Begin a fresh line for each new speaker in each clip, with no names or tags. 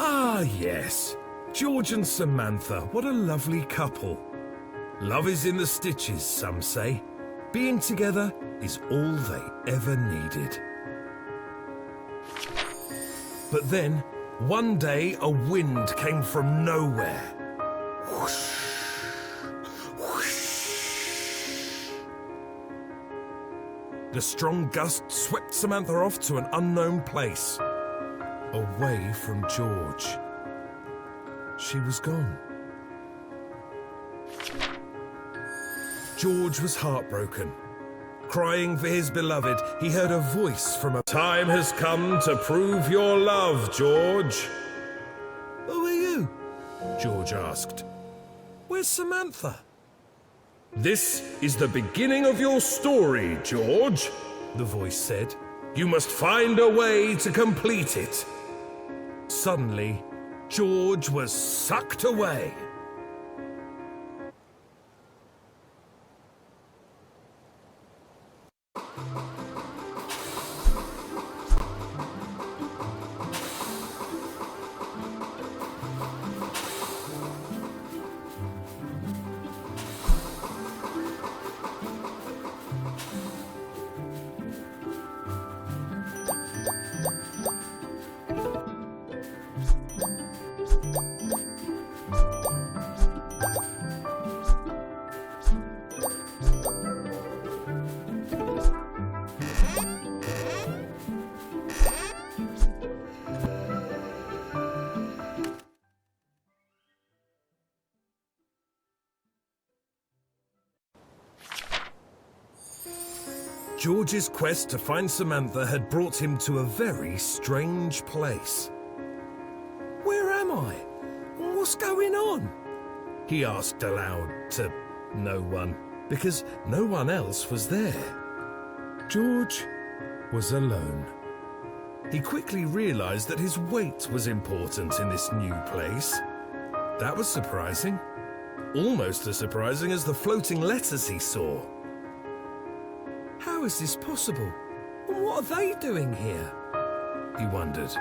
Ah, yes. George and Samantha, what a lovely couple. Love is in the stitches, some say. Being together is all they ever needed. But then, one day, a wind came from nowhere. Whoosh, whoosh. The strong gust swept Samantha off to an unknown place, away from George. She was gone. George was heartbroken. Crying for his beloved, he heard a voice from a... Time has come to prove your love, George. Who are you? George asked. Where's Samantha? This is the beginning of your story, George, the voice said. You must find a way to complete it. Suddenly, George was sucked away. George's quest to find Samantha had brought him to a very strange place. Where am I? What's going on? He asked aloud to no one, because no one else was there. George was alone. He quickly realized that his weight was important in this new place. That was surprising. Almost as surprising as the floating letters he saw. How is this possible? What are they doing here? He wondered.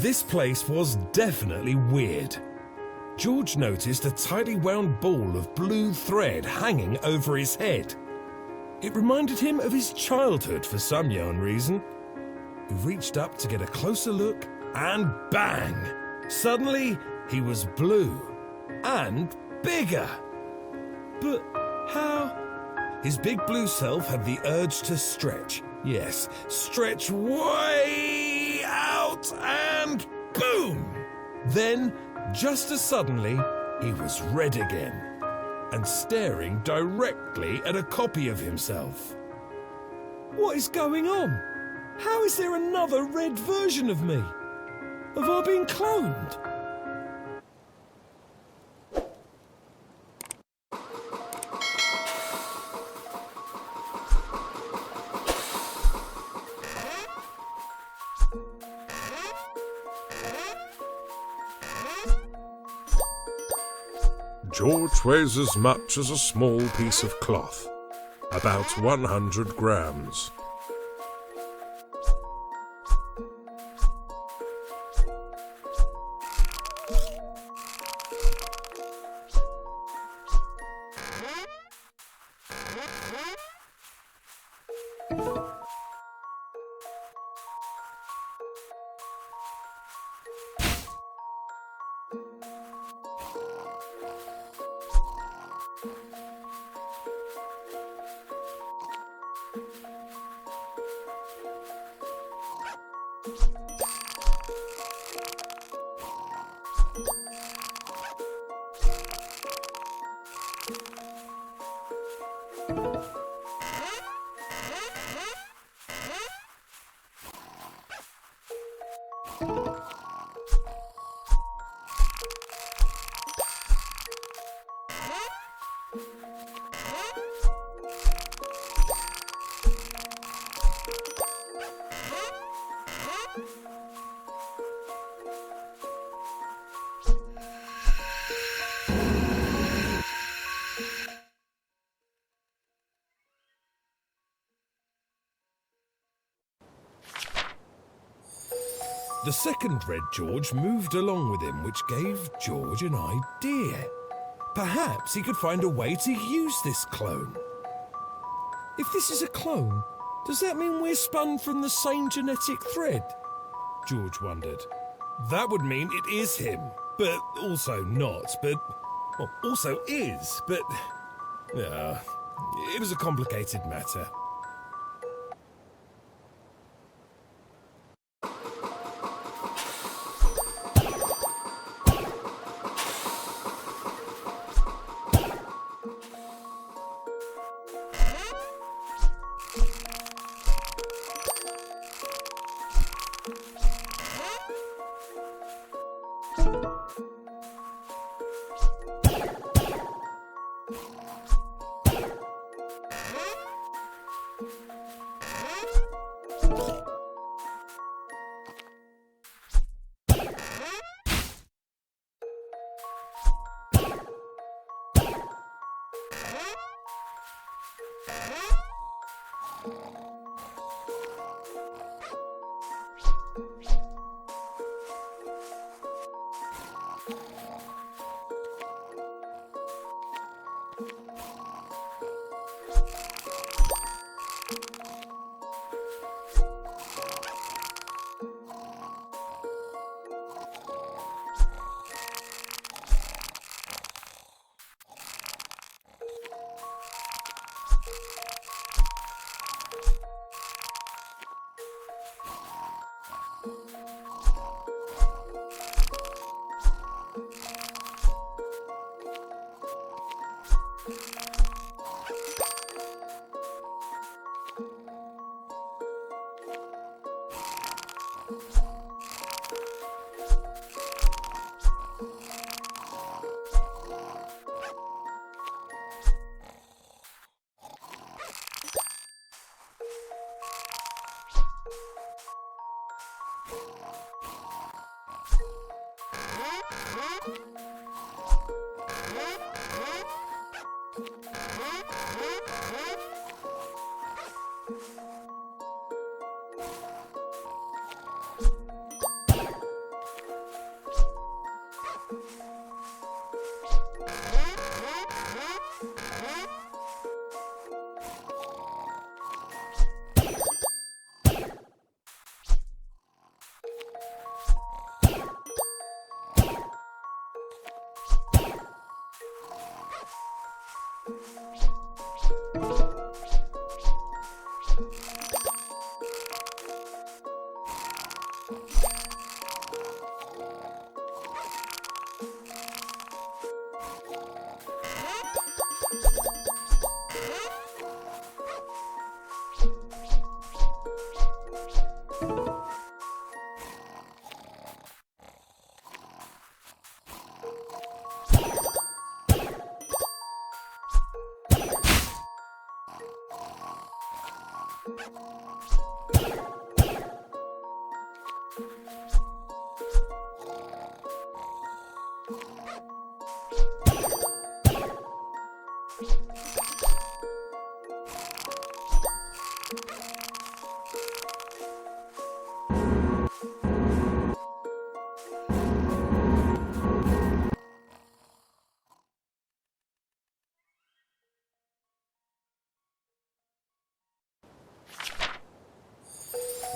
This place was definitely weird. George noticed a tightly wound ball of blue thread hanging over his head. It reminded him of his childhood for some yarn reason. He reached up to get a closer look, and bang! Suddenly, he was blue and bigger. But how? His big blue self had the urge to stretch. Yes, stretch way out and boom! Then, just as suddenly, he was red again and staring directly at a copy of himself. What is going on? How is there another red version of me? Have I been cloned?
George weighs as much as a small piece of cloth, about 100 grams.
The second Red George moved along with him, which gave George an idea. Perhaps he could find a way to use this clone. If this is a clone, does that mean we're spun from the same genetic thread? George wondered. That would mean it is him, but also not, but well, also is, but it was a complicated matter.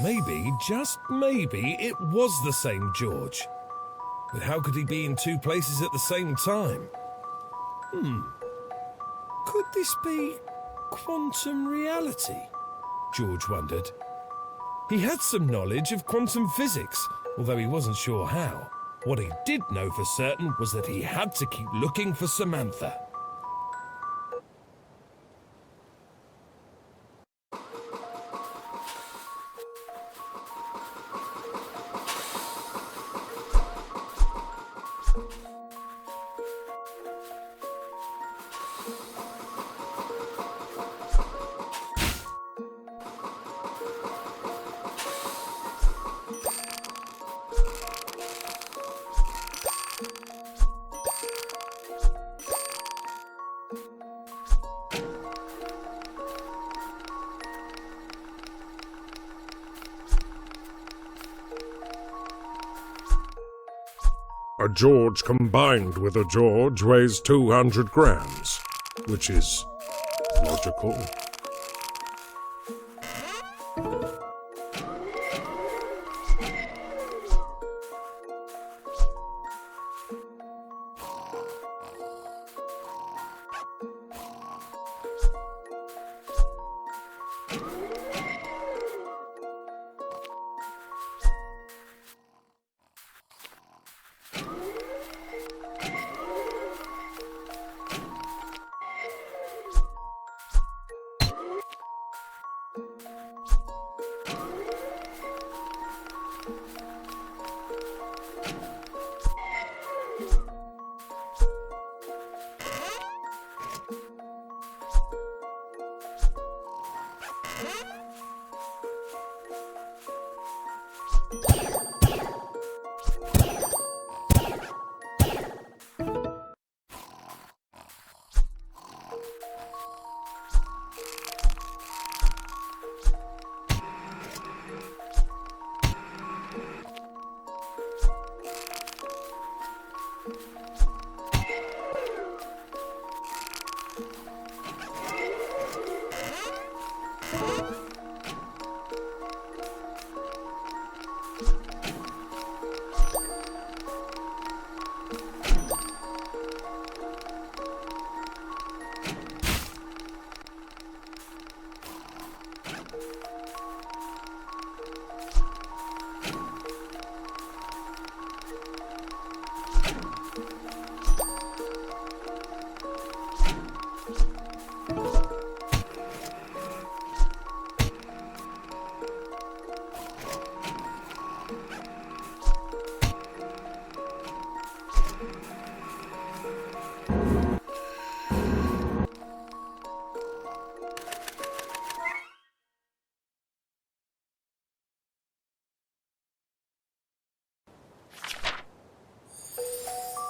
Maybe, just maybe, it was the same George. But how could he be in two places at the same time? Could this be quantum reality? George wondered. He had some knowledge of quantum physics, although he wasn't sure how. What he did know for certain was that he had to keep looking for Samantha.
A George combined with a George weighs 200 grams, which is logical.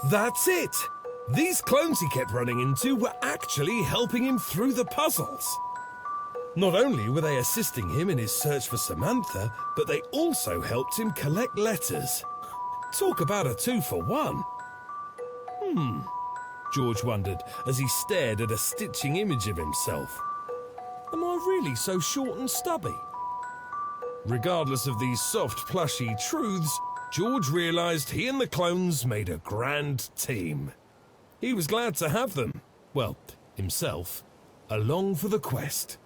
That's it! These clones he kept running into were actually helping him through the puzzles. Not only were they assisting him in his search for Samantha, but they also helped him collect letters. Talk about a 2-for-1. George wondered as he stared at a stitching image of himself. Am I really so short and stubby? Regardless of these soft, plushy truths, George realised he and the clones made a grand team. He was glad to have them. Well, himself, along for the quest.